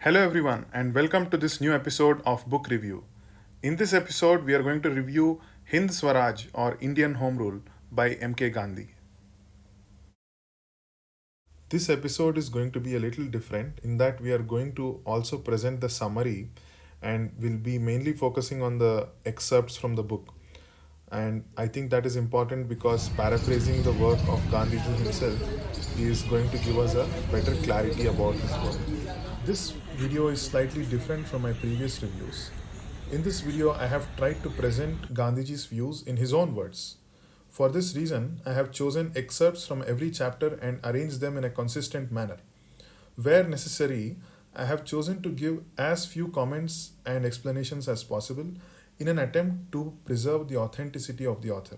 Hello, everyone, and welcome to this new episode of Book Review. In this episode, we are going to review Hind Swaraj or Indian Home Rule by M.K. Gandhi. This episode is going to be a little different in that we are going to also present the summary and will be mainly focusing on the excerpts from the book. And I think that is important because paraphrasing the work of Gandhiji himself is going to give us a better clarity about his work. This video is slightly different from my previous reviews. In this video, I have tried to present Gandhiji's views in his own words. For this reason, I have chosen excerpts from every chapter and arranged them in a consistent manner. Where necessary, I have chosen to give as few comments and explanations as possible in an attempt to preserve the authenticity of the author.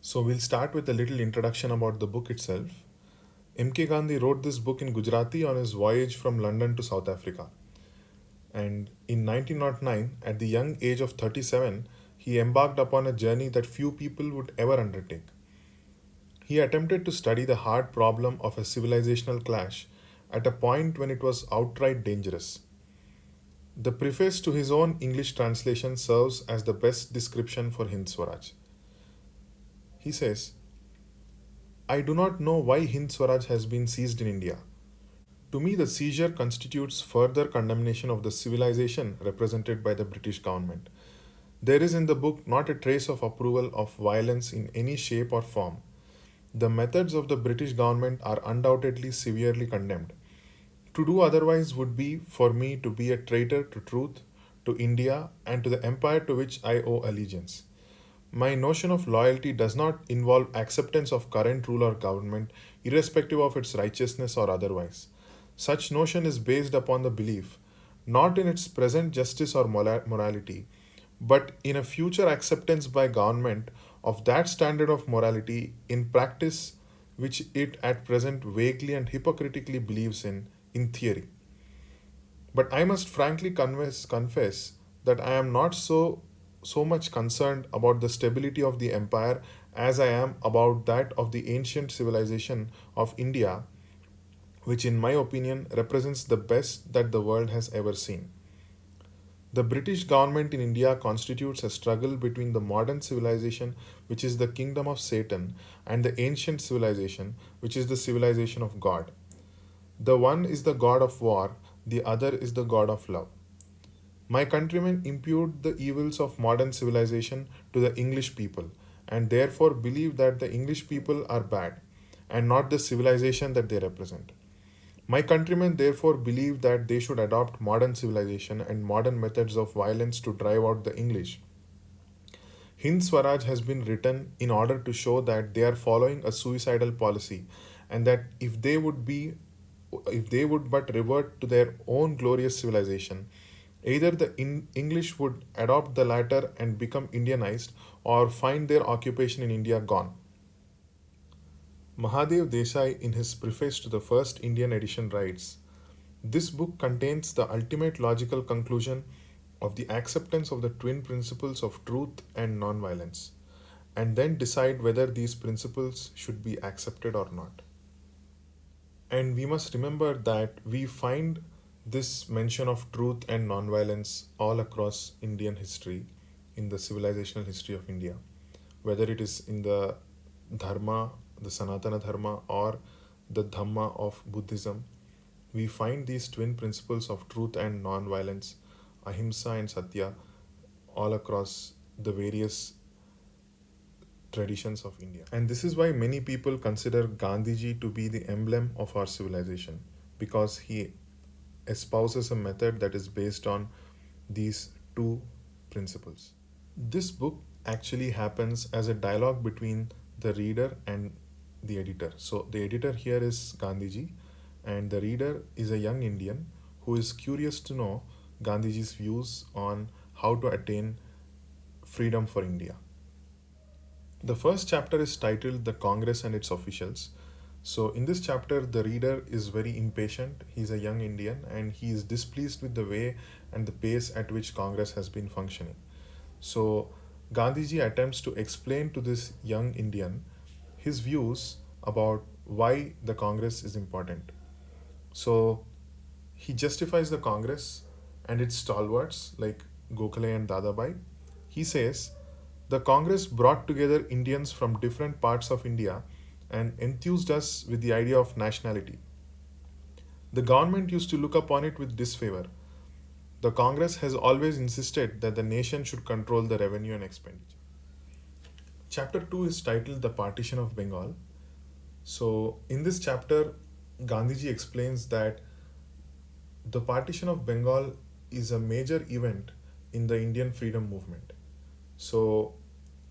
So, we'll start with a little introduction about the book itself. M.K. Gandhi wrote this book in Gujarati on his voyage from London to South Africa. And in 1909, at the young age of 37, he embarked upon a journey that few people would ever undertake. He attempted to study the hard problem of a civilizational clash at a point when it was outright dangerous. The preface to his own English translation serves as the best description for Hind Swaraj. He says, I do not know why Hind Swaraj has been seized in India. To me, the seizure constitutes further condemnation of the civilization represented by the British government. There is in the book not a trace of approval of violence in any shape or form. The methods of the British government are undoubtedly severely condemned. To do otherwise would be for me to be a traitor to truth, to India, and to the empire to which I owe allegiance. My notion of loyalty does not involve acceptance of current rule or government, irrespective of its righteousness or otherwise. Such notion is based upon the belief, not in its present justice or morality, but in a future acceptance by government of that standard of morality in practice which it at present vaguely and hypocritically believes in theory. But I must frankly confess that I am not so much concerned about the stability of the empire as I am about that of the ancient civilization of India, which in my opinion represents the best that the world has ever seen. The British government in India constitutes a struggle between the modern civilization, which is the kingdom of Satan, and the ancient civilization, which is the civilization of God. The one is the god of war, the other is the god of love. My countrymen impute the evils of modern civilization to the English people, and therefore believe that the English people are bad, and not the civilization that they represent. My countrymen therefore believe that they should adopt modern civilization and modern methods of violence to drive out the English. Hind Swaraj has been written in order to show that they are following a suicidal policy, and that if they would but revert to their own glorious civilization, either the English would adopt the latter and become Indianized, or find their occupation in India gone. Mahadev Desai, in his preface to the first Indian edition, writes, this book contains the ultimate logical conclusion of the acceptance of the twin principles of truth and nonviolence, and then decide whether these principles should be accepted or not. And we must remember that we find this mention of truth and nonviolence all across Indian history, in the civilizational history of India, whether it is in the Dharma, the Sanatana Dharma, or the Dhamma of Buddhism. We find these twin principles of truth and non-violence, ahimsa and satya, all across the various traditions of India. And this is why many people consider Gandhiji to be the emblem of our civilization, because he espouses a method that is based on these two principles. This book actually happens as a dialogue between the reader and the editor. So the editor here is Gandhiji, and the reader is a young Indian who is curious to know Gandhiji's views on how to attain freedom for India. The first chapter is titled The Congress and Its Officials. So, in this chapter, the reader is very impatient. He's a young Indian and he is displeased with the way and the pace at which Congress has been functioning. So, Gandhiji attempts to explain to this young Indian his views about why the Congress is important. So he justifies the Congress and its stalwarts like Gokhale and Dadabhai. He says the Congress brought together Indians from different parts of India and enthused us with the idea of nationality. The government used to look upon it with disfavor. The Congress has always insisted that the nation should control the revenue and expenditure. Chapter 2 is titled The Partition of Bengal. So, in this chapter, Gandhiji explains that the partition of Bengal is a major event in the Indian freedom movement. So,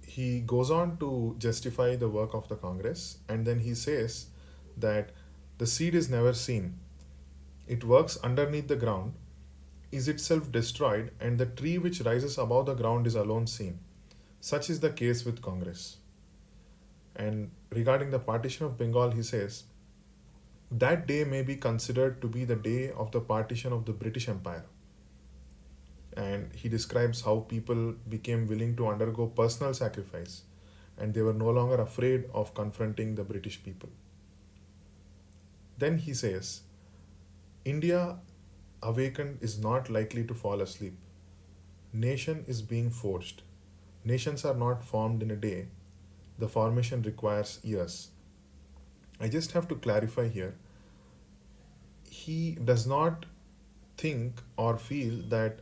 he goes on to justify the work of the Congress and then he says that the seed is never seen. It works underneath the ground, is itself destroyed, and the tree which rises above the ground is alone seen. Such is the case with Congress. And regarding the partition of Bengal, he says, that day may be considered to be the day of the partition of the British Empire. And he describes how people became willing to undergo personal sacrifice and they were no longer afraid of confronting the British people. Then he says, India awakened is not likely to fall asleep. Nation is being forged. Nations are not formed in a day. The formation requires years. I just have to clarify here. He does not think or feel that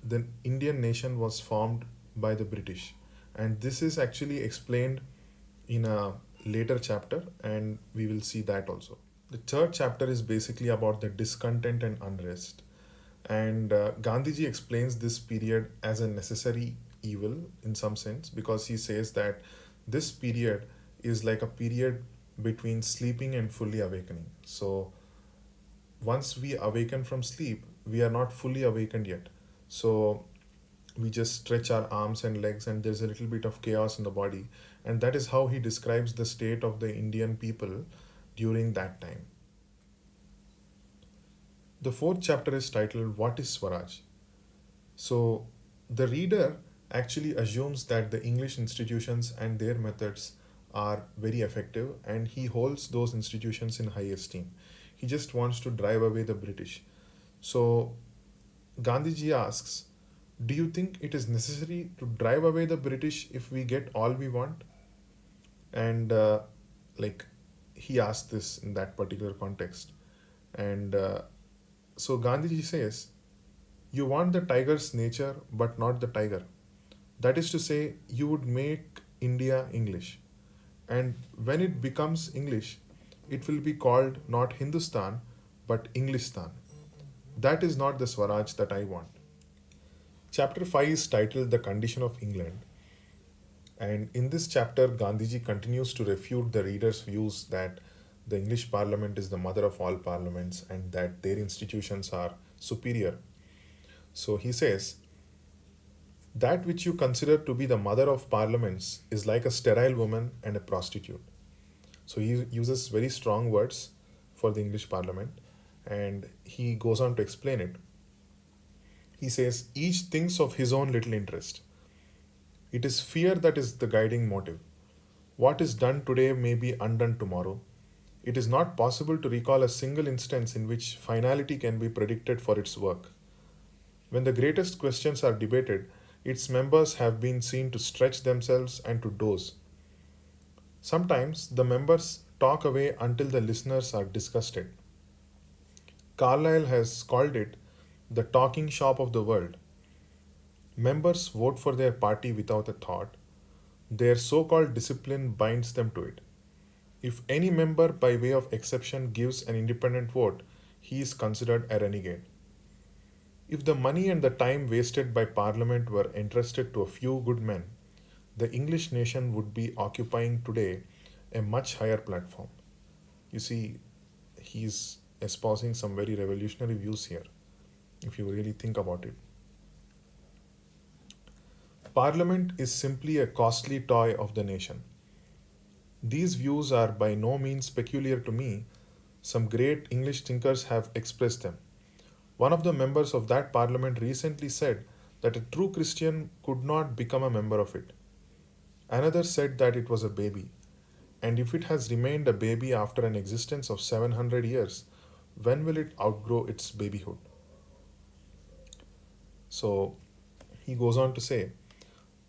the Indian nation was formed by the British. And this is actually explained in a later chapter, and we will see that also. The third chapter is basically about the discontent and unrest. And Gandhiji explains this period as a necessary evil in some sense because he says that this period is like a period between sleeping and fully awakening. So once we awaken from sleep, we are not fully awakened yet. So we just stretch our arms and legs, and there's a little bit of chaos in the body. And that is how he describes the state of the Indian people during that time. The fourth chapter is titled What is Swaraj? So the reader actually assumes that the English institutions and their methods are very effective and he holds those institutions in high esteem. He just wants to drive away the British. So Gandhiji asks, do you think it is necessary to drive away the British if we get all we want? And like he asked this in that particular context. And so Gandhiji says, you want the tiger's nature but not the tiger. That is to say, you would make India English. And when it becomes English, it will be called not Hindustan but Englistan. That is not the Swaraj that I want. Chapter 5 is titled The Condition of England. And in this chapter, Gandhiji continues to refute the reader's views that the English Parliament is the mother of all parliaments and that their institutions are superior. So he says, that which you consider to be the mother of parliaments is like a sterile woman and a prostitute. So he uses very strong words for the English Parliament and he goes on to explain it. He says, each thinks of his own little interest. It is fear that is the guiding motive. What is done today may be undone tomorrow. It is not possible to recall a single instance in which finality can be predicted for its work. When the greatest questions are debated, its members have been seen to stretch themselves and to doze. Sometimes the members talk away until the listeners are disgusted. Carlyle has called it the talking shop of the world. Members vote for their party without a thought. Their so called discipline binds them to it. If any member, by way of exception, gives an independent vote, he is considered a renegade. If the money and the time wasted by Parliament were entrusted to a few good men, the English nation would be occupying today a much higher platform. You see, he's espousing some very revolutionary views here, if you really think about it. Parliament is simply a costly toy of the nation. These views are by no means peculiar to me. Some great English thinkers have expressed them. One of the members of that parliament recently said that a true Christian could not become a member of it. Another said that it was a baby. And if it has remained a baby after an existence of 700 years, when will it outgrow its babyhood? So he goes on to say,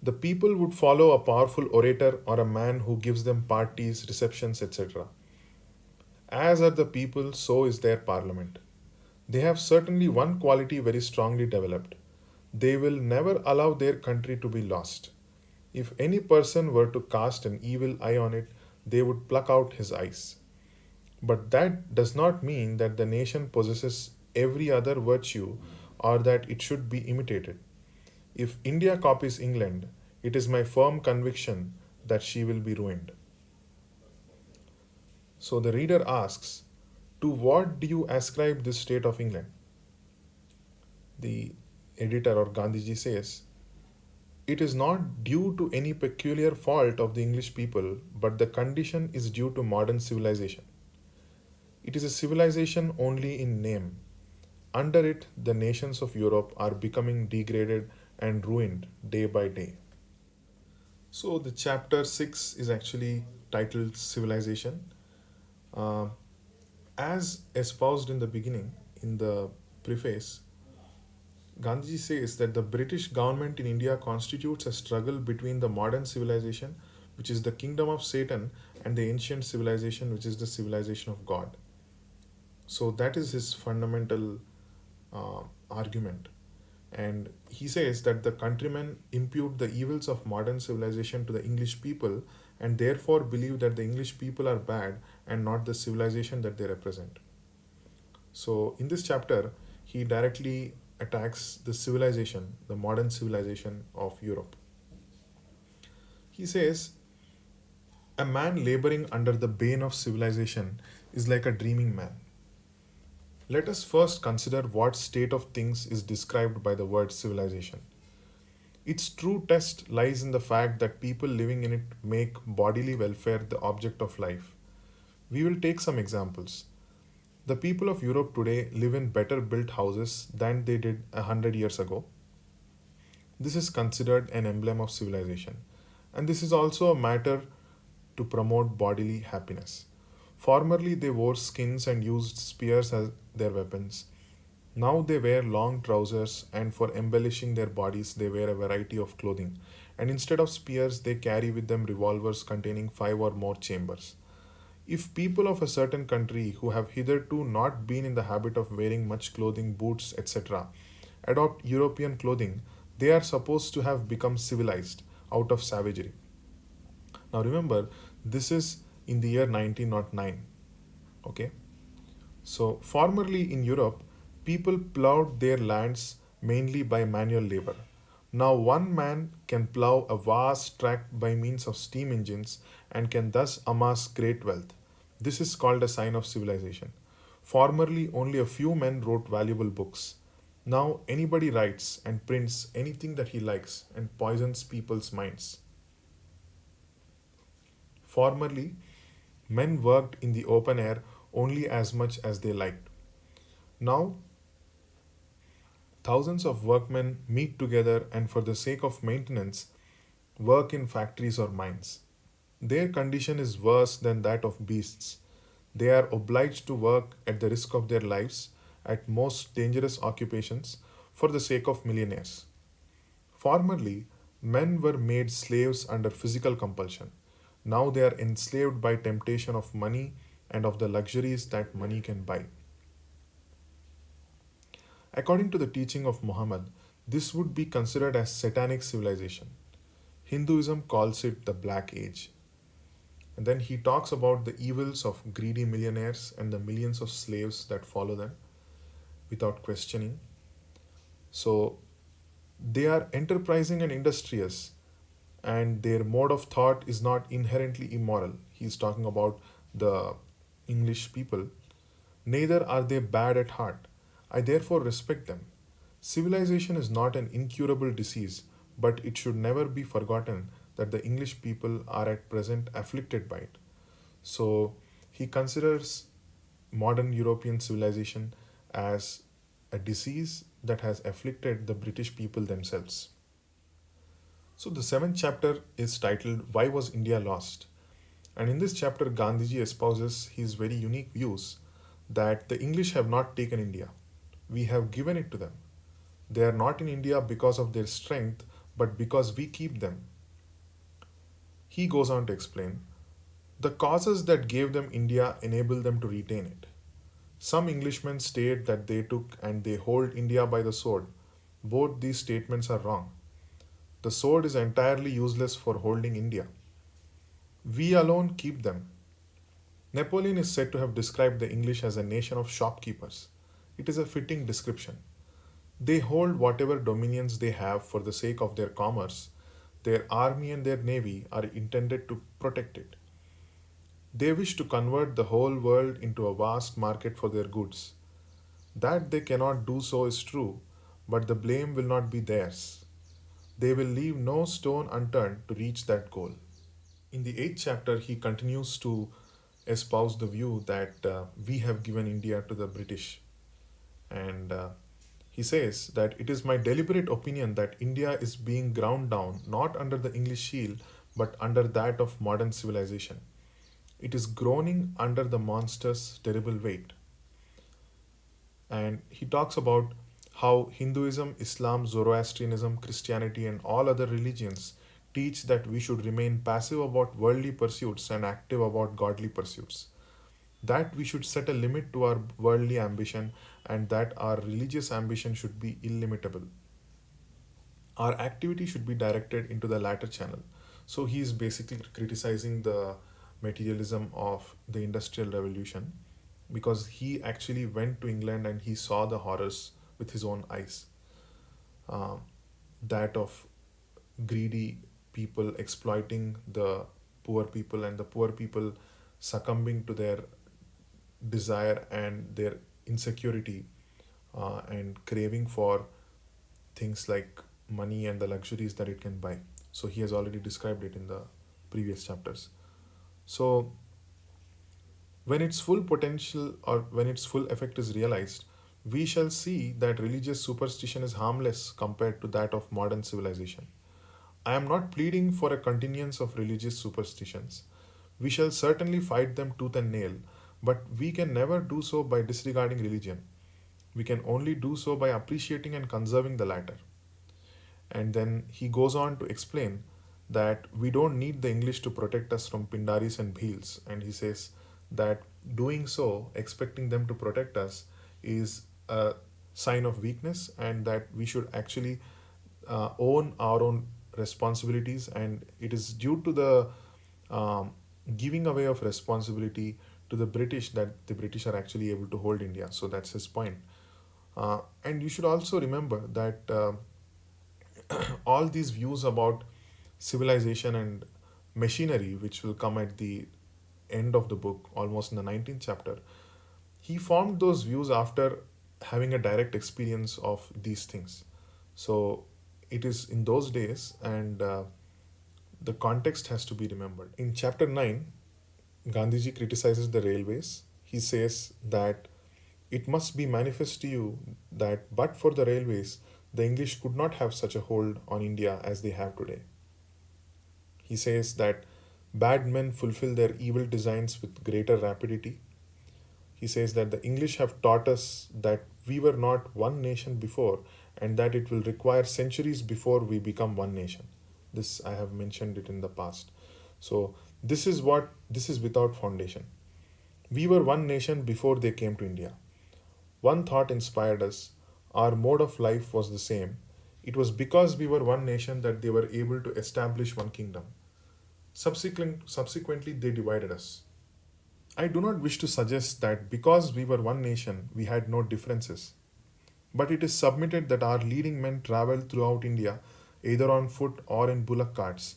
the people would follow a powerful orator or a man who gives them parties, receptions, etc. As are the people, so is their parliament. They have certainly one quality very strongly developed. They will never allow their country to be lost. If any person were to cast an evil eye on it, they would pluck out his eyes. But that does not mean that the nation possesses every other virtue or that it should be imitated. If India copies England, it is my firm conviction that she will be ruined. So the reader asks, to what do you ascribe this state of England? The editor or Gandhiji says, it is not due to any peculiar fault of the English people, but the condition is due to modern civilization. It is a civilization only in name. Under it, the nations of Europe are becoming degraded and ruined day by day. So, the chapter 6 is actually titled Civilization. Uh, as espoused in the beginning, in the preface, Gandhiji says that the British government in India constitutes a struggle between the modern civilization, which is the kingdom of Satan, and the ancient civilization, which is the civilization of God. So that is his fundamental argument. And he says that the countrymen impute the evils of modern civilization to the English people and therefore believe that the English people are bad and not the civilization that they represent. So, in this chapter, he directly attacks the civilization, the modern civilization of Europe. He says, a man laboring under the bane of civilization is like a dreaming man. Let us first consider what state of things is described by the word civilization. Its true test lies in the fact that people living in it make bodily welfare the object of life. We will take some examples. The people of Europe today live in better built houses than they did 100 years ago. This is considered an emblem of civilization, and this is also a matter to promote bodily happiness. Formerly, they wore skins and used spears as their weapons. Now they wear long trousers, and for embellishing their bodies, they wear a variety of clothing. And instead of spears, they carry with them revolvers containing 5 or more chambers. If people of a certain country who have hitherto not been in the habit of wearing much clothing, boots, etc., adopt European clothing, they are supposed to have become civilized out of savagery. Now remember, this is in the year 1909. Okay? So, formerly in Europe, people plowed their lands mainly by manual labor. Now, one man can plow a vast tract by means of steam engines and can thus amass great wealth. This is called a sign of civilization. Formerly, only a few men wrote valuable books. Now, anybody writes and prints anything that he likes and poisons people's minds. Formerly, men worked in the open air only as much as they liked. Now, thousands of workmen meet together and, for the sake of maintenance, work in factories or mines. Their condition is worse than that of beasts. They are obliged to work at the risk of their lives at most dangerous occupations for the sake of millionaires. Formerly, men were made slaves under physical compulsion. Now they are enslaved by temptation of money and of the luxuries that money can buy. According to the teaching of Muhammad, this would be considered as satanic civilization. Hinduism calls it the Black Age. And then he talks about the evils of greedy millionaires and the millions of slaves that follow them without questioning. So they are enterprising and industrious, and their mode of thought is not inherently immoral. He's talking about the English people. Neither are they bad at heart. I therefore respect them. Civilization is not an incurable disease, but it should never be forgotten that the English people are at present afflicted by it. So he considers modern European civilization as a disease that has afflicted the British people themselves. So the seventh chapter is titled Why Was India Lost? And in this chapter, Gandhiji espouses his very unique views that the English have not taken India. We have given it to them. They are not in India because of their strength, but because we keep them. He goes on to explain the causes that gave them India enable them to retain it. Some Englishmen state that they took and they hold India by the sword. Both these statements are wrong. The sword is entirely useless for holding India. We alone keep them. Napoleon is said to have described the English as a nation of shopkeepers. It is a fitting description. They hold whatever dominions they have for the sake of their commerce. Their army and their navy are intended to protect it. They wish to convert the whole world into a vast market for their goods. That they cannot do so is true, but the blame will not be theirs. They will leave no stone unturned to reach that goal. In the eighth chapter, he continues to espouse the view that we have given India to the British. And he says that it is my deliberate opinion that India is being ground down not under the English heel but under that of modern civilization. It is groaning under the monster's terrible weight. And he talks about how Hinduism, Islam, Zoroastrianism, Christianity, and all other religions teach that we should remain passive about worldly pursuits and active about godly pursuits. That we should set a limit to our worldly ambition and that our religious ambition should be illimitable. Our activity should be directed into the latter channel. So he is basically criticizing the materialism of the Industrial Revolution because he actually went to England and he saw the horrors with his own eyes. Uh, that of greedy people exploiting the poor people and the poor people succumbing to their desire and their insecurity and craving for things like money and the luxuries that it can buy. So he has already described it in the previous chapters. So when its full potential or when its full effect is realized, we shall see that religious superstition is harmless compared to that of modern civilization. I am not pleading for a continuance of religious superstitions. We shall certainly fight them tooth and nail, but we can never do so by disregarding religion. We can only do so by appreciating and conserving the latter. And then he goes on to explain that we don't need the English to protect us from Pindaris and Bhils. And he says that doing so, expecting them to protect us, is a sign of weakness and that we should actually own our own responsibilities. And it is due to the giving away of responsibility to the British that the British are actually able to hold India. So that's his point. And you should also remember that all these views about civilization and machinery, which will come at the end of the book, almost in the 19th chapter, he formed those views after having a direct experience of these things. So it is in those days, and the context has to be remembered. In chapter 9, Gandhiji criticizes the railways. He says that it must be manifest to you that but for the railways, the English could not have such a hold on India as they have today. He says that bad men fulfill their evil designs with greater rapidity. He says that the English have taught us that we were not one nation before and that it will require centuries before we become one nation. This I have mentioned it in the past. So this is without foundation. We were one nation before they came to India. One thought inspired us. Our mode of life was the same. It was because we were one nation that they were able to establish one kingdom. Subsequently, they divided us. I do not wish to suggest that because we were one nation, we had no differences. But it is submitted that our leading men traveled throughout India either on foot or in bullock carts.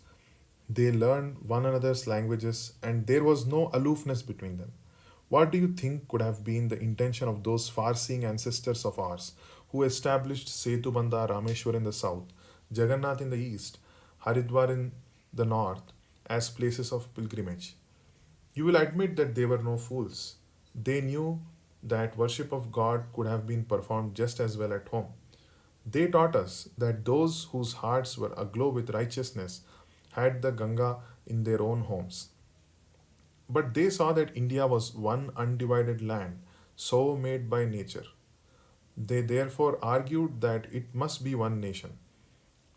They learned one another's languages and there was no aloofness between them. What do you think could have been the intention of those far seeing ancestors of ours who established Setubandha Rameshwar in the south, Jagannath in the east, Haridwar in the north as places of pilgrimage? You will admit that they were no fools. They knew that worship of God could have been performed just as well at home. They taught us that those whose hearts were aglow with righteousness had the Ganga in their own homes. But they saw that India was one undivided land, so made by nature. They therefore argued that it must be one nation.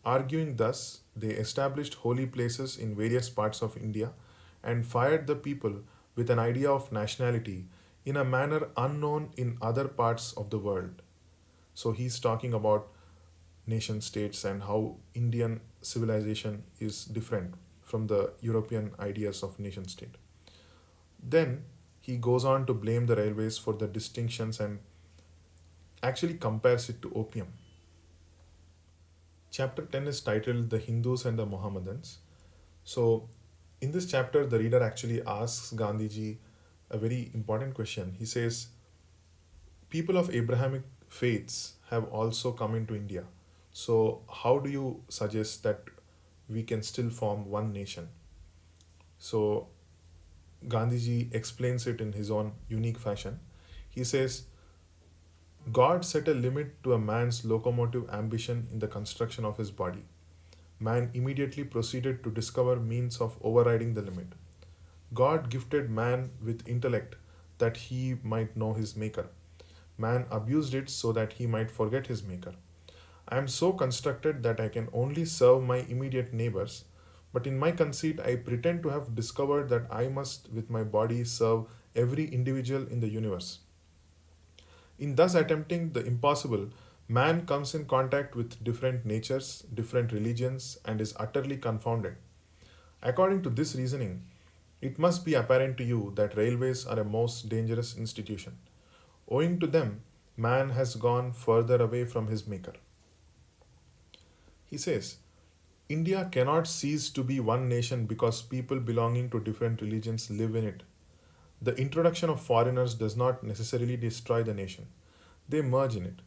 Arguing thus, they established holy places in various parts of India and fired the people with an idea of nationality in a manner unknown in other parts of the world. So he's talking about nation states and how Indian civilization is different from the European ideas of nation state. Then he goes on to blame the railways for the distinctions and actually compares it to opium. Chapter 10 is titled The Hindus and the Mohammedans. So, in this chapter, the reader actually asks Gandhiji a very important question. He says, people of Abrahamic faiths have also come into India. So, how do you suggest that we can still form one nation? So, Gandhiji explains it in his own unique fashion. He says, God set a limit to a man's locomotive ambition in the construction of his body. Man immediately proceeded to discover means of overriding the limit. God gifted man with intellect that he might know his maker. Man abused it so that he might forget his maker. I am so constructed that I can only serve my immediate neighbors, but in my conceit I pretend to have discovered that I must with my body serve every individual in the universe. In thus attempting the impossible, man comes in contact with different natures, different religions, and is utterly confounded. According to this reasoning, it must be apparent to you that railways are a most dangerous institution. Owing to them, man has gone further away from his maker. He says, India cannot cease to be one nation because people belonging to different religions live in it. The introduction of foreigners does not necessarily destroy the nation, they merge in it.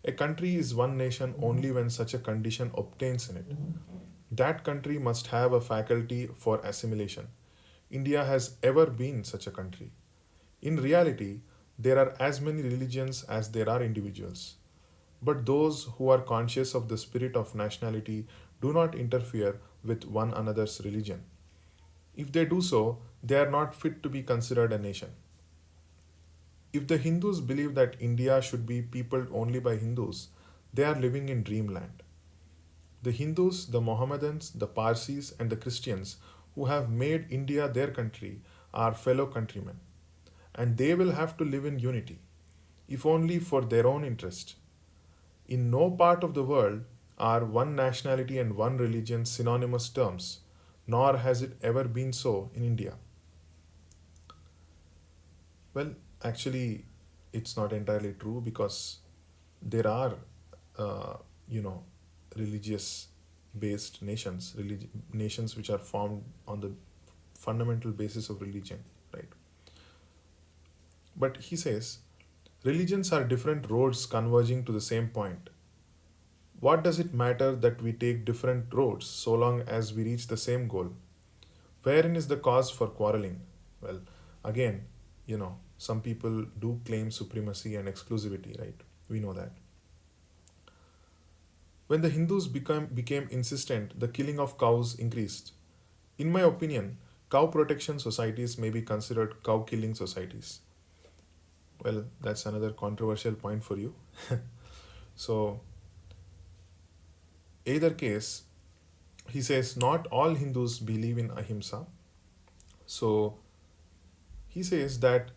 A country is one nation only when such a condition obtains in it. That country must have a faculty for assimilation. India has ever been such a country. In reality, there are as many religions as there are individuals. But those who are conscious of the spirit of nationality do not interfere with one another's religion. If they do so, they are not fit to be considered a nation. If the Hindus believe that India should be peopled only by Hindus, they are living in dreamland. The Hindus, the Mohammedans, the Parsis, and the Christians who have made India their country are fellow countrymen, and they will have to live in unity, if only for their own interest. In no part of the world are one nationality and one religion synonymous terms, nor has it ever been so in India. Well, actually, it's not entirely true because there are, uh, you know, religious based nations, nations which are formed on the fundamental basis of religion, right? But he says, religions are different roads converging to the same point. What does it matter that we take different roads so long as we reach the same goal? Wherein is the cause for quarreling? Well, again, some people do claim supremacy and exclusivity, right? We know that. When the Hindus became insistent, the killing of cows increased. In my opinion, cow protection societies may be considered cow killing societies. Well, that's another controversial point for you. So, either case, he says not all Hindus believe in ahimsa. So, he says that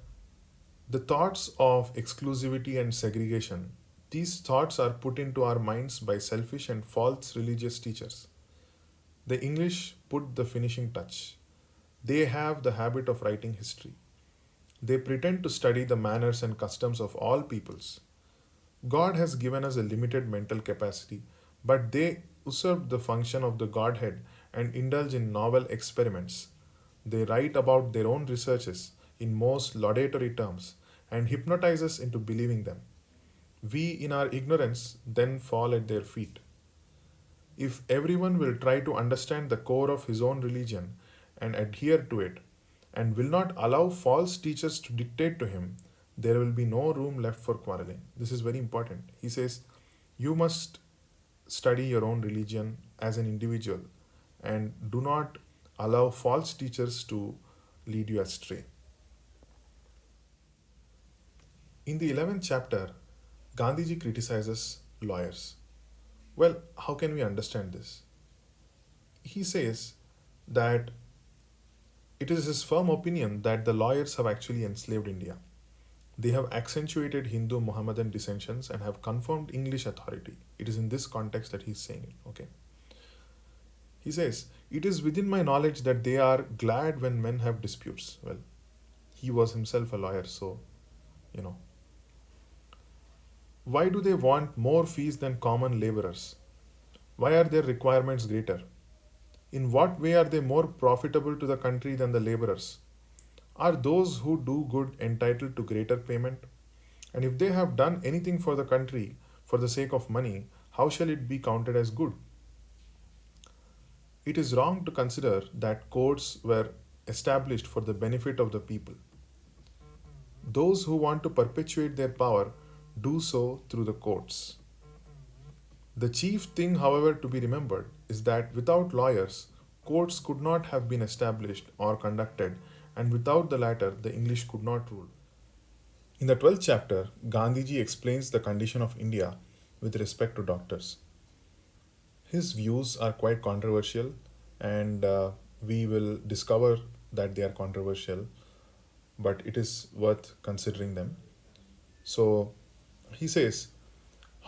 the thoughts of exclusivity and segregation, these thoughts are put into our minds by selfish and false religious teachers. The English put the finishing touch. They have the habit of writing history. They pretend to study the manners and customs of all peoples. God has given us a limited mental capacity, but they usurp the function of the Godhead and indulge in novel experiments. They write about their own researches in most laudatory terms and hypnotize us into believing them. We, in our ignorance, then fall at their feet. If everyone will try to understand the core of his own religion and adhere to it, and will not allow false teachers to dictate to him, there will be no room left for quarreling. This is very important. He says, you must study your own religion as an individual and do not allow false teachers to lead you astray. In the 11th chapter, Gandhiji criticizes lawyers. Well, how can we understand this? He says that it is his firm opinion that the lawyers have actually enslaved India. They have accentuated Hindu Mohammedan dissensions and have confirmed English authority. It is in this context that he's saying it. Okay. He says, it is within my knowledge that they are glad when men have disputes. Well, he was himself a lawyer, so, you know. Why do they want more fees than common laborers? Why are their requirements greater? In what way are they more profitable to the country than the laborers? Are those who do good entitled to greater payment? And if they have done anything for the country for the sake of money, how shall it be counted as good? It is wrong to consider that courts were established for the benefit of the people. Those who want to perpetuate their power do so through the courts. The chief thing, however, to be remembered is that without lawyers, courts could not have been established or conducted, and without the latter, the English could not rule. In the 12th chapter, Gandhiji explains the condition of India with respect to doctors. His views are quite controversial, and we will discover that they are controversial, but it is worth considering them. So, he says,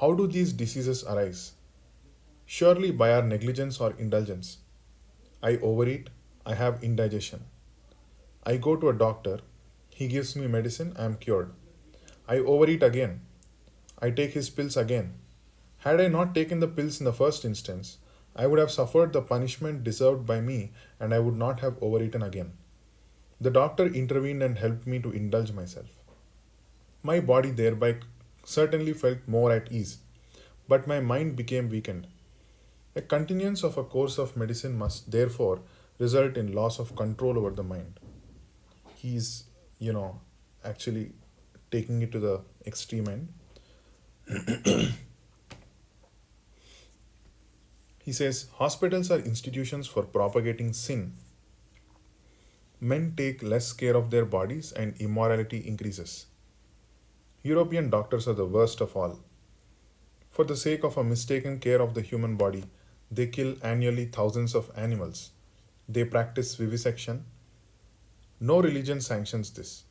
how do these diseases arise? Surely by our negligence or indulgence. I overeat, I have indigestion. I go to a doctor, he gives me medicine, I am cured. I overeat again. I take his pills again. Had I not taken the pills in the first instance, I would have suffered the punishment deserved by me and I would not have overeaten again. The doctor intervened and helped me to indulge myself. My body thereby certainly felt more at ease, but my mind became weakened. A continuance of a course of medicine must therefore result in loss of control over the mind. He's, actually taking it to the extreme end. He says hospitals are institutions for propagating sin. Men take less care of their bodies and immorality increases. European doctors are the worst of all. For the sake of a mistaken care of the human body, they kill annually thousands of animals. They practice vivisection. No religion sanctions this.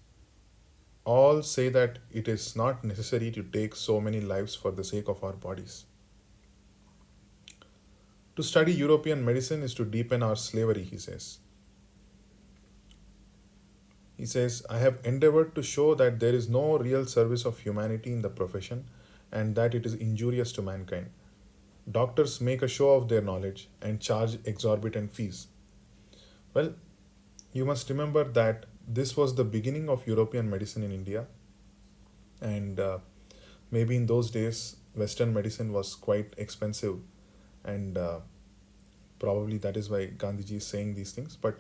All say that it is not necessary to take so many lives for the sake of our bodies. To study European medicine is to deepen our slavery, he says. He says, I have endeavored to show that there is no real service of humanity in the profession and that it is injurious to mankind. Doctors make a show of their knowledge and charge exorbitant fees. Well, you must remember that this was the beginning of European medicine in India, and maybe in those days, Western medicine was quite expensive, and probably that is why Gandhiji is saying these things. But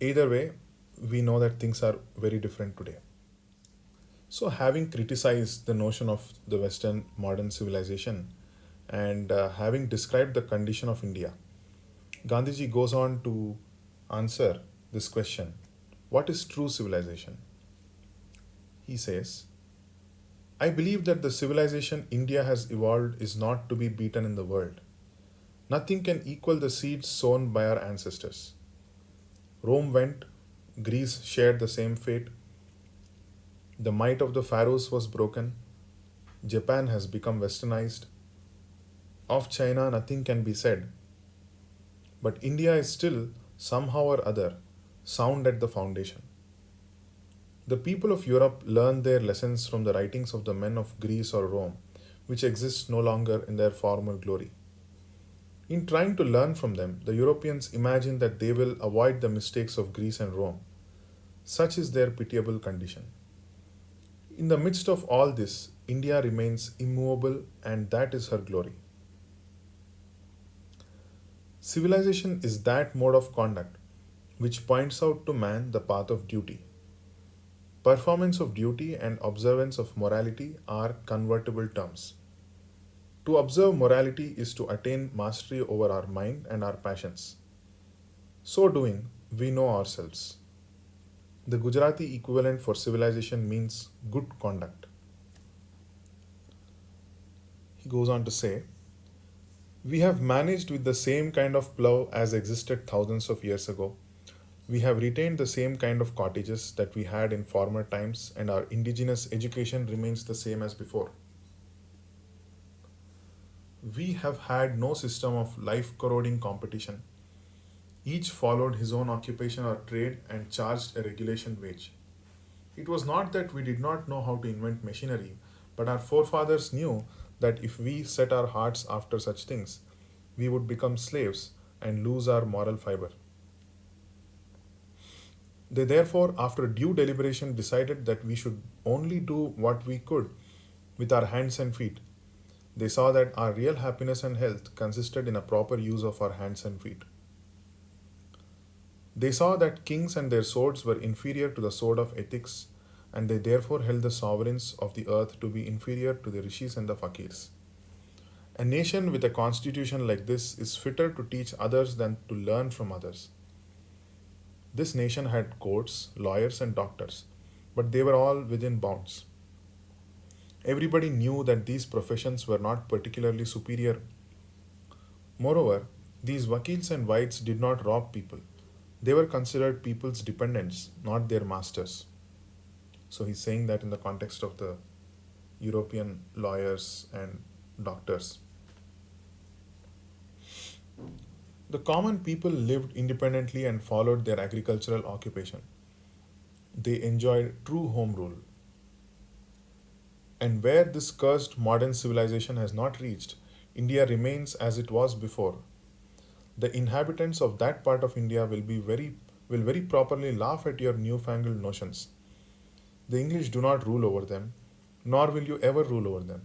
either way, we know that things are very different today. So, having criticized the notion of the Western modern civilization and having described the condition of India, Gandhiji goes on to answer this question: what is true civilization? He says, I believe that the civilization India has evolved is not to be beaten in the world. Nothing can equal the seeds sown by our ancestors. Rome went, Greece shared the same fate. The might of the pharaohs was broken. Japan has become westernized. Of China, nothing can be said. But India is still, somehow or other, sound at the foundation. The people of Europe learn their lessons from the writings of the men of Greece or Rome, which exist no longer in their former glory. In trying to learn from them, the Europeans imagine that they will avoid the mistakes of Greece and Rome. Such is their pitiable condition. In the midst of all this, India remains immovable, and that is her glory. Civilization is that mode of conduct which points out to man the path of duty. Performance of duty and observance of morality are convertible terms. To observe morality is to attain mastery over our mind and our passions. So doing, we know ourselves. The Gujarati equivalent for civilization means good conduct. He goes on to say, we have managed with the same kind of plough as existed thousands of years ago. We have retained the same kind of cottages that we had in former times, and our indigenous education remains the same as before. We have had no system of life corroding competition. Each followed his own occupation or trade and charged a regulation wage. It was not that we did not know how to invent machinery, but our forefathers knew that if we set our hearts after such things, we would become slaves and lose our moral fiber. They therefore, after due deliberation, decided that we should only do what we could with our hands and feet. They saw that our real happiness and health consisted in a proper use of our hands and feet. They saw that kings and their swords were inferior to the sword of ethics, and they therefore held the sovereigns of the earth to be inferior to the rishis and the fakirs. A nation with a constitution like this is fitter to teach others than to learn from others. This nation had courts, lawyers, and doctors, but they were all within bounds. Everybody knew that these professions were not particularly superior. Moreover, these wakils and waids did not rob people. They were considered people's dependents, not their masters. So he's saying that in the context of the European lawyers and doctors. The common people lived independently and followed their agricultural occupation. They enjoyed true home rule. And where this cursed modern civilization has not reached, India remains as it was before. The inhabitants of that part of India will very properly laugh at your newfangled notions. The English do not rule over them, nor will you ever rule over them.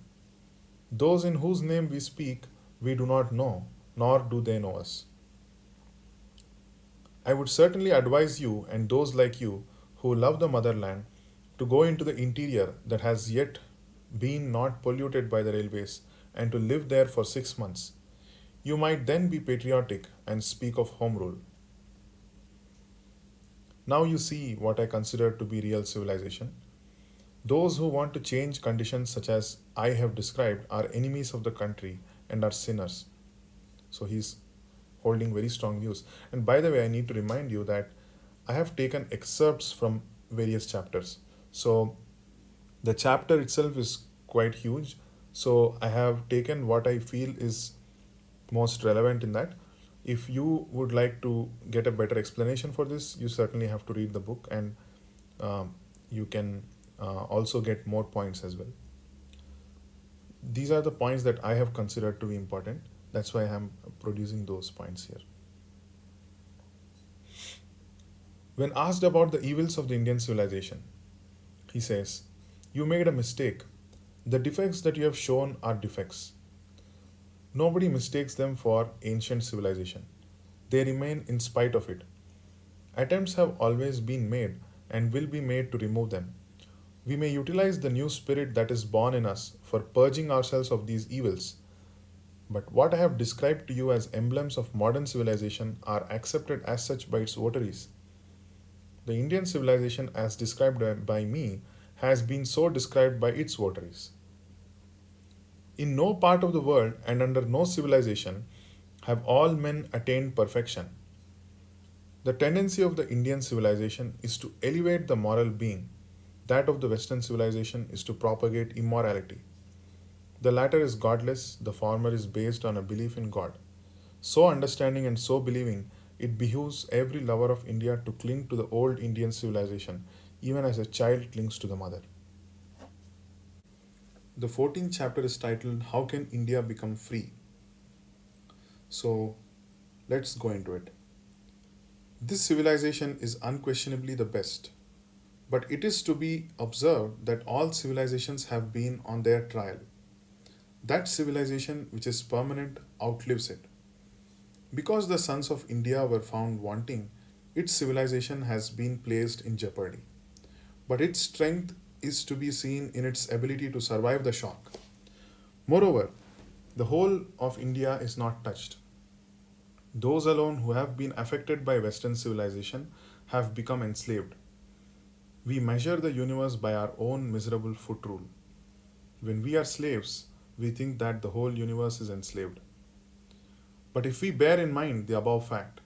Those in whose name we speak, we do not know, nor do they know us. I would certainly advise you and those like you who love the motherland to go into the interior that has yet been not polluted by the railways and to live there for 6 months. You might then be patriotic and speak of home rule. Now you see what I consider to be real civilization. Those who want to change conditions such as I have described are enemies of the country and are sinners. So he's holding very strong views. And by the way, I need to remind you that I have taken excerpts from various chapters. So the chapter itself is quite huge. So I have taken what I feel is most relevant in that. If you would like to get a better explanation for this, you certainly have to read the book, and you can also get more points as well. These are the points that I have considered to be important. That's why I am producing those points here. When asked about the evils of the Indian civilization, he says, you made a mistake. The defects that you have shown are defects. Nobody mistakes them for ancient civilization. They remain in spite of it. Attempts have always been made and will be made to remove them. We may utilize the new spirit that is born in us for purging ourselves of these evils. But what I have described to you as emblems of modern civilization are accepted as such by its votaries. The Indian civilization, as described by me, has been so described by its votaries. In no part of the world and under no civilization have all men attained perfection. The tendency of the Indian civilization is to elevate the moral being. That of the Western civilization is to propagate immorality. The latter is godless, the former is based on a belief in God. So understanding and so believing, it behooves every lover of India to cling to the old Indian civilization, even as a child clings to the mother. The 14th chapter is titled How Can India Become Free? So let's go into it. This civilization is unquestionably the best, but it is to be observed that all civilizations have been on their trial. That civilization which is permanent outlives it. Because the sons of India were found wanting, its civilization has been placed in jeopardy. But its strength is to be seen in its ability to survive the shock. Moreover, the whole of India is not touched. Those alone who have been affected by Western civilization have become enslaved. We measure the universe by our own miserable foot rule. When we are slaves, we think that the whole universe is enslaved. But if we bear in mind the above fact,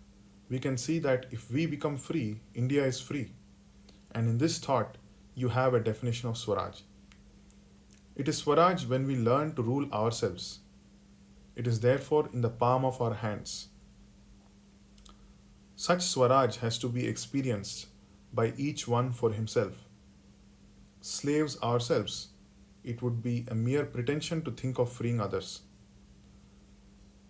we can see that if we become free, India is free. And in this thought, you have a definition of Swaraj. It is Swaraj when we learn to rule ourselves. It is therefore in the palm of our hands. Such Swaraj has to be experienced by each one for himself. Slaves ourselves, it would be a mere pretension to think of freeing others.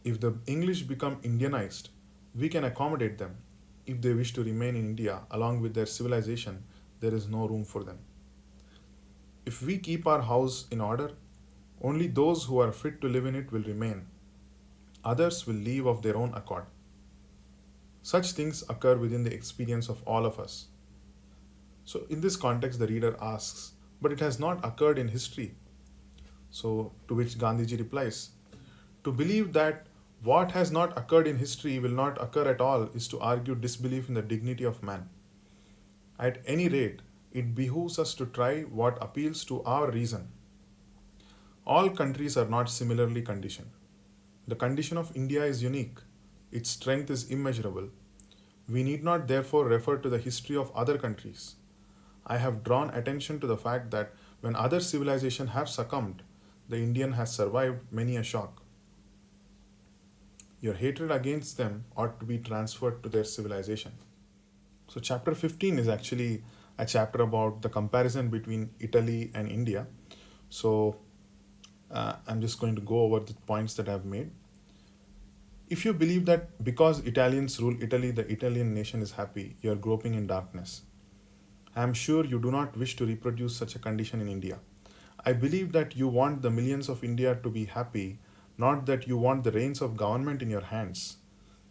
If the English become Indianized, we can accommodate them. If they wish to remain in India along with their civilization, there is no room for them. If we keep our house in order, only those who are fit to live in it will remain. Others will leave of their own accord. Such things occur within the experience of all of us. So, in this context, the reader asks, but it has not occurred in history. So, to which Gandhiji replies, to believe that what has not occurred in history will not occur at all is to argue disbelief in the dignity of man. At any rate, it behooves us to try what appeals to our reason. All countries are not similarly conditioned. The condition of India is unique, its strength is immeasurable. We need not therefore refer to the history of other countries. I have drawn attention to the fact that when other civilizations have succumbed, the Indian has survived many a shock. Your hatred against them ought to be transferred to their civilization. So, chapter 15 is actually a chapter about the comparison between Italy and India. So, I'm just going to go over the points that I've made. If you believe that because Italians rule Italy, the Italian nation is happy, you are groping in darkness. I am sure you do not wish to reproduce such a condition in India. I believe that you want the millions of India to be happy, not that you want the reins of government in your hands.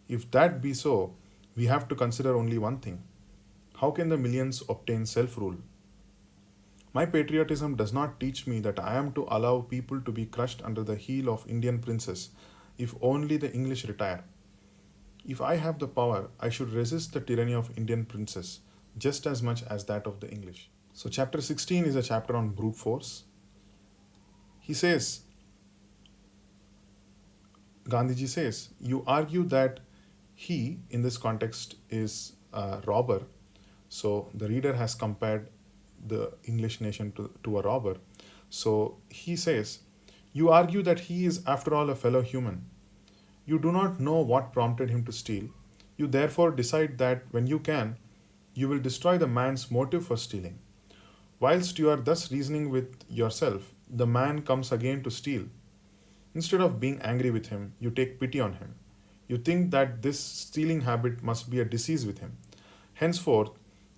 If that be so, we have to consider only one thing. How can the millions obtain self rule? My patriotism does not teach me that I am to allow people to be crushed under the heel of Indian princes if only the English retire. If I have the power, I should resist the tyranny of Indian princes just as much as that of the English. So, chapter 16 is a chapter on brute force. He says, Gandhiji says, you argue that he, in this context, is a robber. So, the reader has compared the English nation to a robber. So, he says, you argue that he is, after all, a fellow human. You do not know what prompted him to steal. You therefore decide that when you can, you will destroy the man's motive for stealing. Whilst you are thus reasoning with yourself, the man comes again to steal. Instead of being angry with him, you take pity on him. You think that this stealing habit must be a disease with him. Henceforth,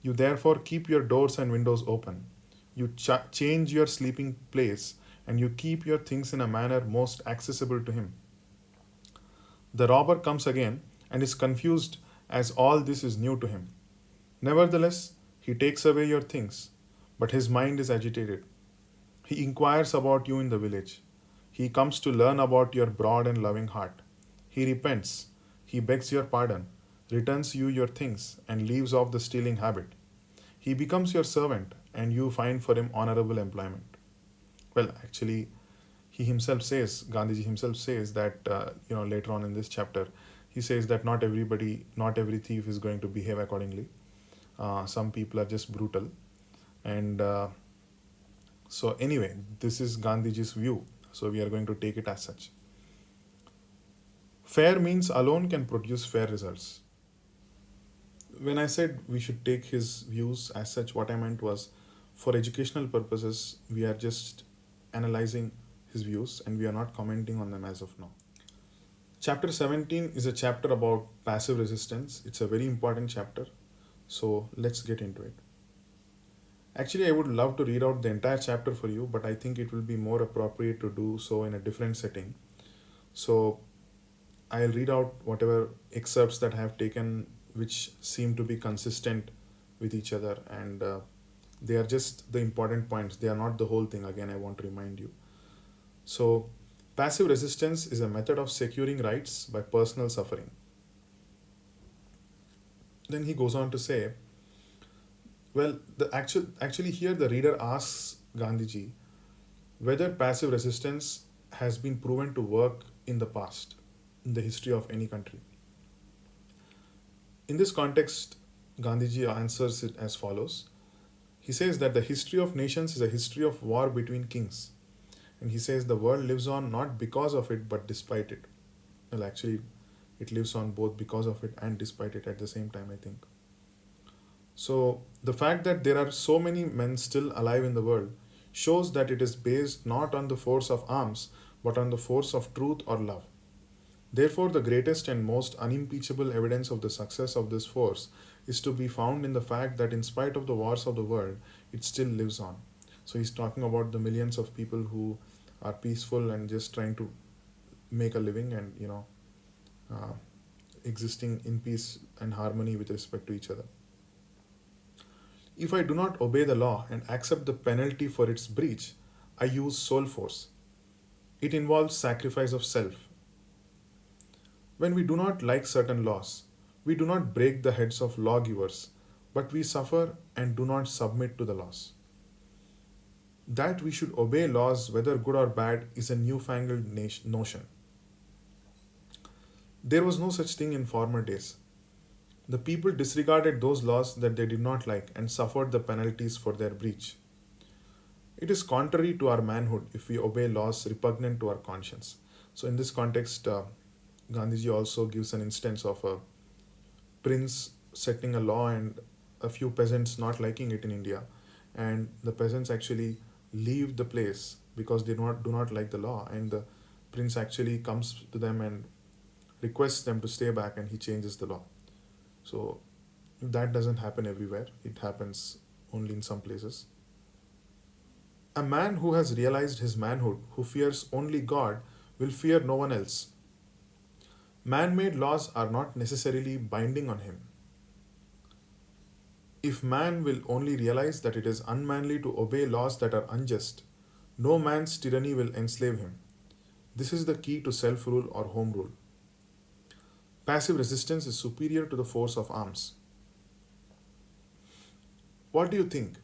you therefore keep your doors and windows open. You change your sleeping place and you keep your things in a manner most accessible to him. The robber comes again and is confused as all this is new to him. Nevertheless, he takes away your things, but his mind is agitated. He inquires about you in the village. He comes to learn about your broad and loving heart. He repents. He begs your pardon, returns you your things, and leaves off the stealing habit. He becomes your servant, and you find for him honorable employment. Well, actually, he himself says, Gandhiji himself says that, later on in this chapter, he says that not every thief is going to behave accordingly. Some people are just brutal. And so, anyway, this is Gandhiji's view. So, we are going to take it as such. Fair means alone can produce fair results. When I said we should take his views as such, what I meant was for educational purposes, we are just analyzing his views and we are not commenting on them as of now. Chapter 17 is a chapter about passive resistance. It's a very important chapter. So let's get into it. Actually, I would love to read out the entire chapter for you, but I think it will be more appropriate to do so in a different setting. So I'll read out whatever excerpts that I have taken which seem to be consistent with each other, and they are just the important points. They are not the whole thing. Again, I want to remind you. So, passive resistance is a method of securing rights by personal suffering. Then he goes on to say, Well, actually here the reader asks Gandhiji whether passive resistance has been proven to work in the past, in the history of any country. In this context, Gandhiji answers it as follows. He says that the history of nations is a history of war between kings. And he says the world lives on not because of it but despite it. Well, actually, it lives on both because of it and despite it at the same time, I think. So, the fact that there are so many men still alive in the world shows that it is based not on the force of arms but on the force of truth or love. Therefore, the greatest and most unimpeachable evidence of the success of this force is to be found in the fact that, in spite of the wars of the world, it still lives on. So, he's talking about the millions of people who are peaceful and just trying to make a living and, uh, existing in peace and harmony with respect to each other. If I do not obey the law and accept the penalty for its breach, I use soul force. It involves sacrifice of self. When we do not like certain laws, we do not break the heads of lawgivers, but we suffer and do not submit to the laws. That we should obey laws, whether good or bad, is a newfangled notion. There was no such thing in former days. The people disregarded those laws that they did not like and suffered the penalties for their breach. It is contrary to our manhood if we obey laws repugnant to our conscience. So, in this context, Gandhiji also gives an instance of a prince setting a law and a few peasants not liking it in India, and the peasants actually leave the place because they do not like the law, and the prince actually comes to them and requests them to stay back, and he changes the law. So that doesn't happen everywhere; it happens only in some places. A man who has realized his manhood, who fears only God, will fear no one else. Man made laws are not necessarily binding on him. If man will only realize that it is unmanly to obey laws that are unjust, no man's tyranny will enslave him. This is the key to self rule or home rule. Passive resistance is superior to the force of arms. What do you think?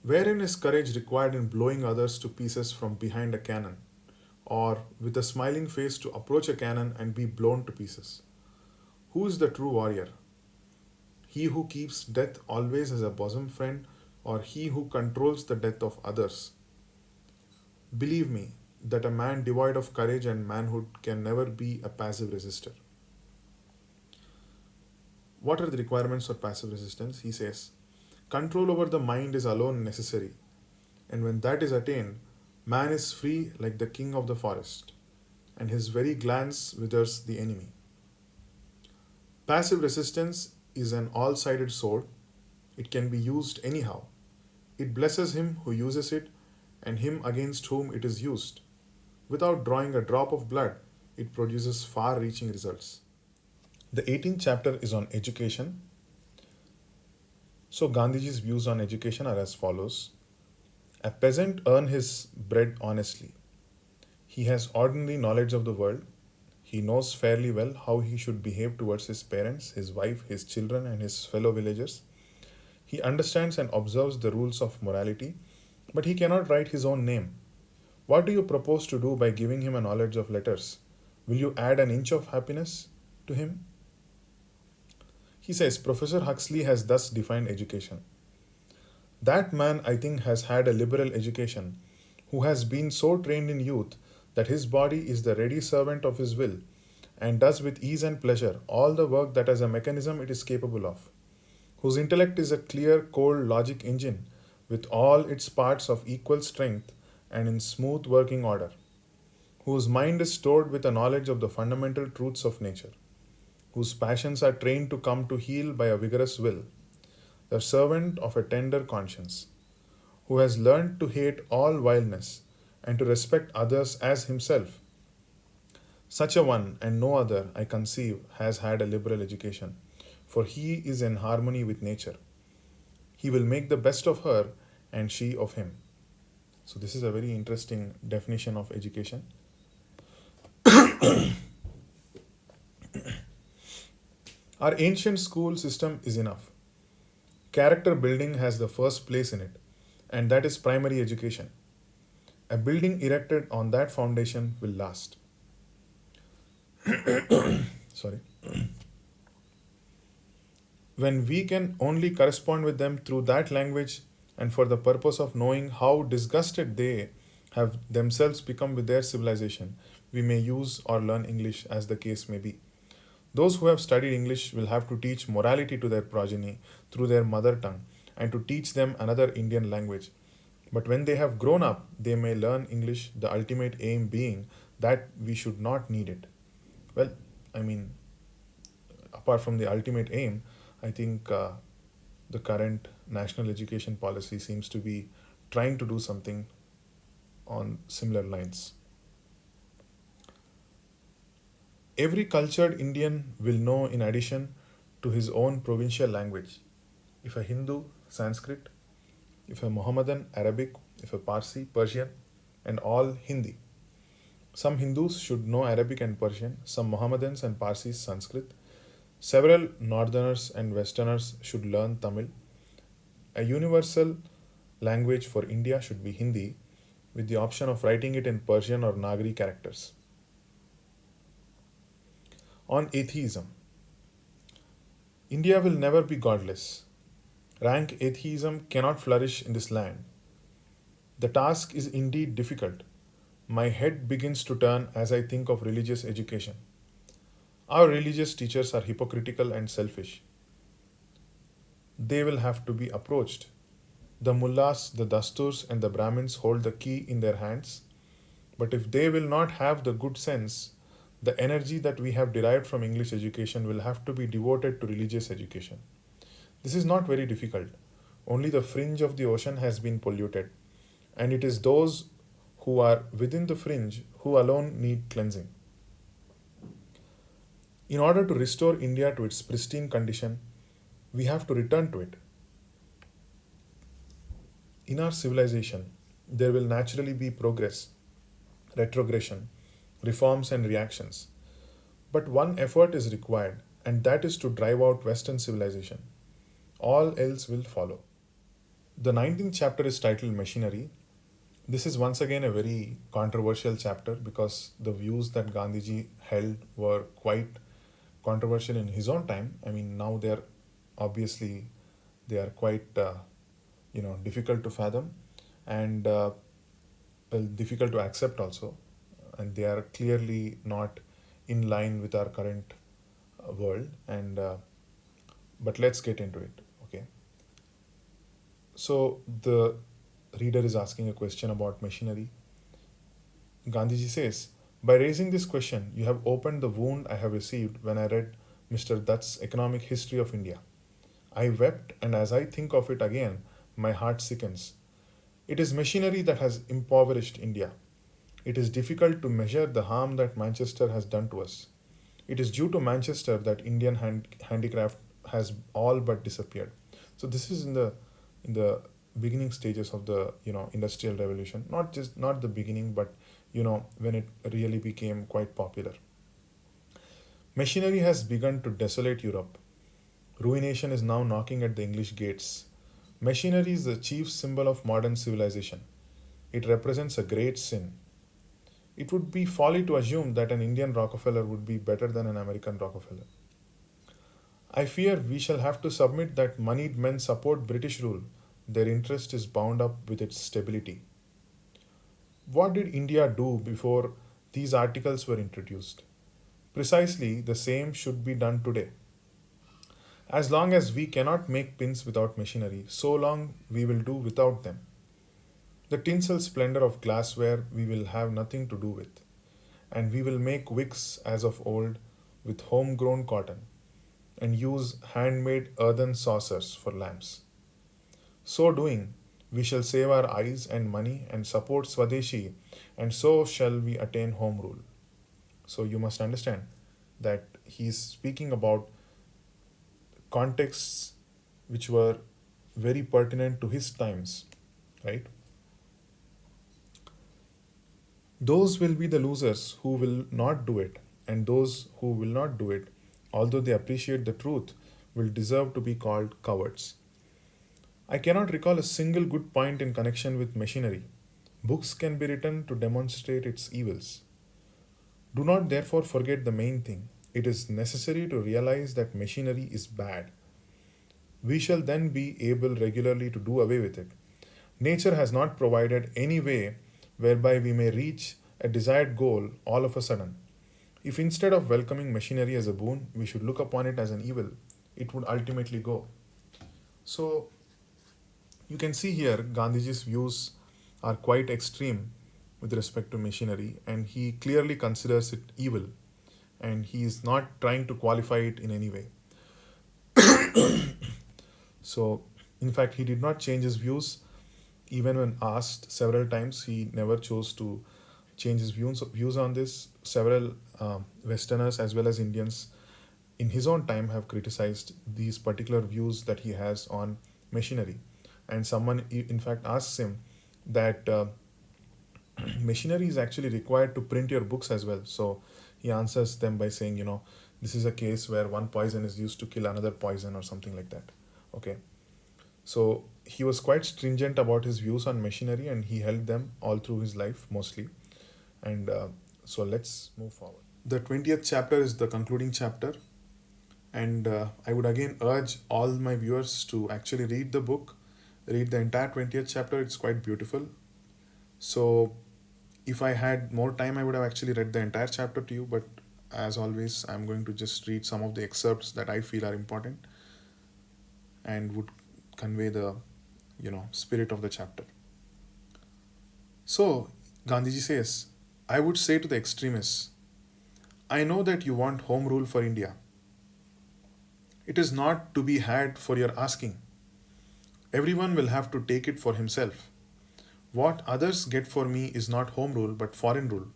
Wherein is courage required in blowing others to pieces from behind a cannon, or with a smiling face to approach a cannon and be blown to pieces? Who is the true warrior? He who keeps death always as a bosom friend, or he who controls the death of others? Believe me, that a man devoid of courage and manhood can never be a passive resistor. What are the requirements for passive resistance? He says, control over the mind is alone necessary, and when that is attained, man is free like the king of the forest, and his very glance withers the enemy. Passive resistance is an all sided sword. It can be used anyhow. It blesses him who uses it and him against whom it is used. Without drawing a drop of blood, it produces far reaching results. The 18th chapter is on education. So, Gandhiji's views on education are as follows. A peasant earns his bread honestly. He has ordinary knowledge of the world. He knows fairly well how he should behave towards his parents, his wife, his children, and his fellow villagers. He understands and observes the rules of morality, but he cannot write his own name. What do you propose to do by giving him a knowledge of letters? Will you add an inch of happiness to him? He says Professor Huxley has thus defined education. That man, I think, has had a liberal education, who has been so trained in youth that his body is the ready servant of his will, and does with ease and pleasure all the work that as a mechanism it is capable of, whose intellect is a clear, cold logic engine, with all its parts of equal strength and in smooth working order, whose mind is stored with a knowledge of the fundamental truths of nature, whose passions are trained to come to heel by a vigorous will, the servant of a tender conscience, who has learned to hate all vileness and to respect others as himself. Such a one and no other, I conceive, has had a liberal education, for he is in harmony with nature. He will make the best of her and she of him. So, this is a very interesting definition of education. Our ancient school system is enough. character building has the first place in it, and that is primary education. A building erected on that foundation will last. Sorry. When we can only correspond with them through that language and for the purpose of knowing how disgusted they have themselves become with their civilization, we may use or learn English as the case may be. Those who have studied English will have to teach morality to their progeny through their mother tongue and to teach them another Indian language. But when they have grown up, they may learn English, the ultimate aim being that we should not need it. Well, I mean, apart from the ultimate aim, I think the current national education policy seems to be trying to do something on similar lines. Every cultured Indian will know, in addition to his own provincial language, if a Hindu, Sanskrit, if a Mohammedan, Arabic, if a Parsi, Persian, and all Hindi. Some Hindus should know Arabic and Persian, some Mohammedans and Parsis Sanskrit. Several Northerners and Westerners should learn Tamil. A universal language for India should be Hindi, with the option of writing it in Persian or Nagari characters. On atheism, India will never be godless. Rank atheism cannot flourish in this land. The task is indeed difficult. My head begins to turn as I think of religious education. Our religious teachers are hypocritical and selfish. They will have to be approached. The mullahs, the dasturs, and the brahmins hold the key in their hands. But if they will not have the good sense, the energy that we have derived from English education will have to be devoted to religious education. This is not very difficult. Only the fringe of the ocean has been polluted, and it is those who are within the fringe who alone need cleansing. In order to restore India to its pristine condition, we have to return to it. In our civilization, there will naturally be progress, retrogression, reforms, and reactions. But one effort is required, and that is to drive out Western civilization. All else will follow. The 19th chapter is titled Machinery. This is once again a very controversial chapter because the views that Gandhiji held were quite controversial in his own time. I mean, now they're obviously they are quite difficult to fathom and well, difficult to accept also, and they are clearly not in line with our current world. And but let's get into it. Okay. So the reader is asking a question about machinery. Gandhiji says, by raising this question, you have opened the wound I have received when I read Mr. Dutt's Economic History of India. I wept, and as I think of it again, my heart sickens. It is machinery that has impoverished India. It is difficult to measure the harm that Manchester has done to us. It is due to Manchester that Indian handicraft has all but disappeared. So this is in the beginning stages of the industrial revolution. Not the beginning, but when it really became quite popular. Machinery has begun to desolate Europe. Ruination is now knocking at the English gates. Machinery is the chief symbol of modern civilization. It represents a great sin. It would be folly to assume that an Indian Rockefeller would be better than an American Rockefeller. I fear we shall have to submit that moneyed men support British rule. Their interest is bound up with its stability. What did India do before these articles were introduced? Precisely the same should be done today. As long as we cannot make pins without machinery, so long we will do without them. The tinsel splendor of glassware we will have nothing to do with, and we will make wicks as of old with homegrown cotton, and use handmade earthen saucers for lamps. So doing, we shall save our eyes and money and support Swadeshi, and so shall we attain home rule. So you must understand that he is speaking about contexts which were very pertinent to his times, right? Those will be the losers who will not do it, and those who will not do it, although they appreciate the truth, will deserve to be called cowards. I cannot recall a single good point in connection with machinery. Books can be written to demonstrate its evils. Do not therefore forget the main thing. It is necessary to realize that machinery is bad. We shall then be able regularly to do away with it. Nature has not provided any way whereby we may reach a desired goal all of a sudden. If instead of welcoming machinery as a boon, we should look upon it as an evil, it would ultimately go. So, you can see here Gandhiji's views are quite extreme with respect to machinery, and he clearly considers it evil, and he is not trying to qualify it in any way. So, in fact, he did not change his views even when asked several times. He never chose to change his views on this. Several Westerners as well as Indians in his own time have criticized these particular views that he has on machinery. And someone, in fact, asks him that machinery is actually required to print your books as well. So he answers them by saying, this is a case where one poison is used to kill another poison or something like that. Okay. So he was quite stringent about his views on machinery, and he held them all through his life mostly. And so let's move forward. The 20th chapter is the concluding chapter, and I would again urge all my viewers to actually read the book, read the entire 20th chapter. It's quite beautiful. So if I had more time, I would have actually read the entire chapter to you, but as always, I'm going to just read some of the excerpts that I feel are important and would convey the spirit of the chapter. So Gandhiji says, I would say to the extremists, I know that you want home rule for India. It is not to be had for your asking. Everyone will have to take it for himself. What others get for me is not home rule but foreign rule.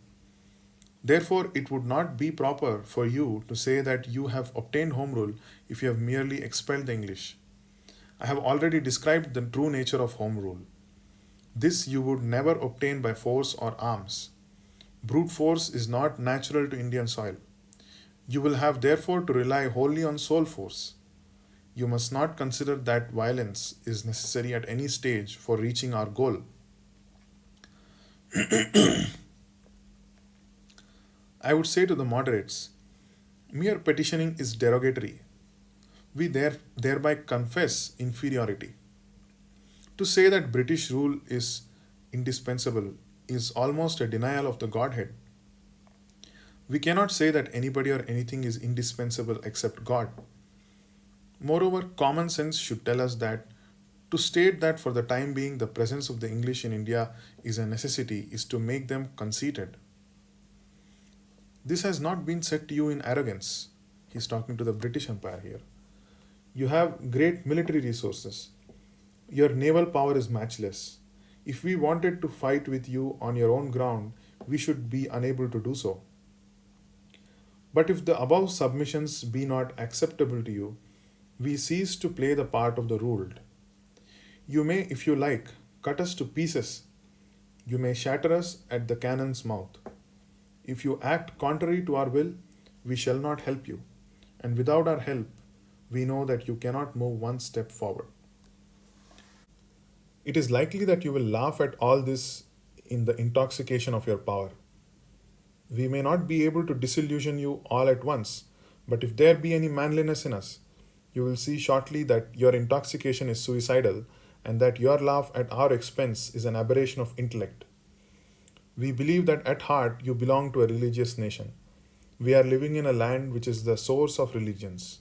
Therefore, it would not be proper for you to say that you have obtained home rule if you have merely expelled the English. I have already described the true nature of home rule. This you would never obtain by force or arms. Brute force is not natural to Indian soil. You will have therefore to rely wholly on soul force. You must not consider that violence is necessary at any stage for reaching our goal. I would say to the moderates, mere petitioning is derogatory. We thereby confess inferiority. To say that British rule is indispensable is almost a denial of the Godhead. We cannot say that anybody or anything is indispensable except God. Moreover, common sense should tell us that to state that for the time being the presence of the English in India is a necessity is to make them conceited. This has not been said to you in arrogance. He's talking to the British Empire here. You have great military resources. Your naval power is matchless. If we wanted to fight with you on your own ground, we should be unable to do so. But if the above submissions be not acceptable to you, we cease to play the part of the ruled. You may, if you like, cut us to pieces. You may shatter us at the cannon's mouth. If you act contrary to our will, we shall not help you, and without our help, we know that you cannot move one step forward. It is likely that you will laugh at all this in the intoxication of your power. We may not be able to disillusion you all at once, but if there be any manliness in us, you will see shortly that your intoxication is suicidal and that your laugh at our expense is an aberration of intellect. We believe that at heart you belong to a religious nation. We are living in a land which is the source of religions.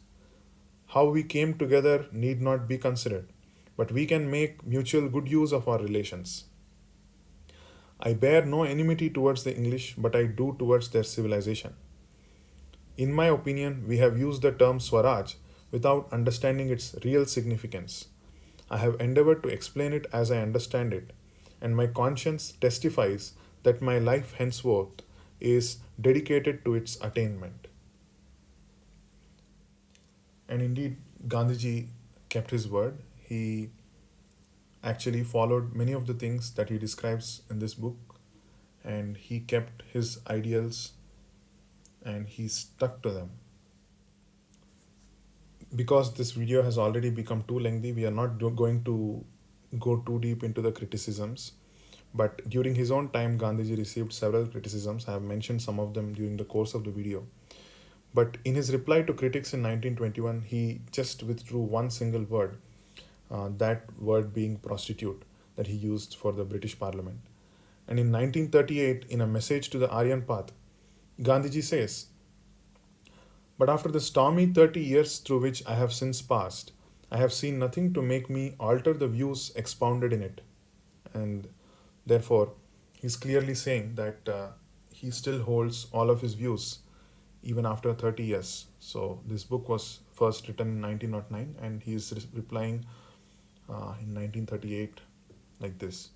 How we came together need not be considered, but we can make mutual good use of our relations. I bear no enmity towards the English, but I do towards their civilization. In my opinion, we have used the term Swaraj without understanding its real significance. I have endeavored to explain it as I understand it, and my conscience testifies that my life henceforth is dedicated to its attainment. And indeed, Gandhiji kept his word. He actually followed many of the things that he describes in this book, and he kept his ideals and he stuck to them. because this video has already become too lengthy, we are not going to go too deep into the criticisms. But during his own time, Gandhiji received several criticisms. I have mentioned some of them during the course of the video. But in his reply to critics in 1921, he just withdrew one single word, that word being prostitute, that he used for the British Parliament. And in 1938, in a message to the Aryan Path, Gandhiji says, "But after the stormy 30 years through which I have since passed, I have seen nothing to make me alter the views expounded in it." And therefore, he's clearly saying that he still holds all of his views even after 30 years. So, this book was first written in 1909 and he is replying in 1938 like this.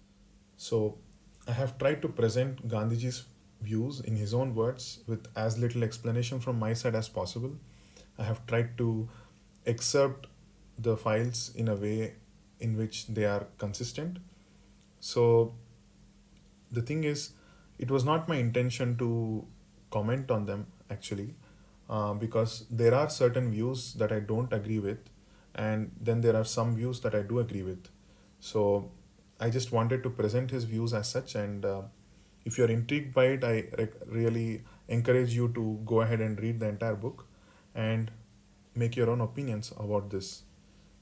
So, I have tried to present Gandhiji's views in his own words with as little explanation from my side as possible. I have tried to excerpt the files in a way in which they are consistent. So, the thing is, it was not my intention to comment on them actually, because there are certain views that I don't agree with, and then there are some views that I do agree with. So I just wanted to present his views as such, and if you're intrigued by it, I really encourage you to go ahead and read the entire book and make your own opinions about this.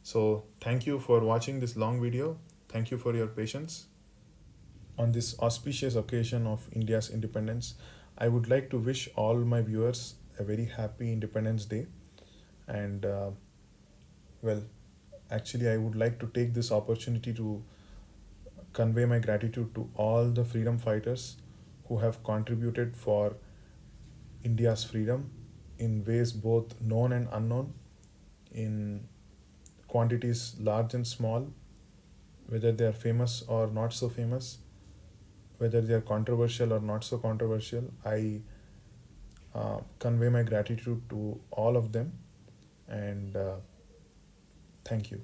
So thank you for watching this long video. Thank you for your patience. On this auspicious occasion of India's independence, I would like to wish all my viewers a very happy Independence Day. And well, actually, I would like to take this opportunity to convey my gratitude to all the freedom fighters who have contributed for India's freedom in ways both known and unknown, in quantities large and small, whether they are famous or not so famous, whether they are controversial or not so controversial. I convey my gratitude to all of them, and thank you.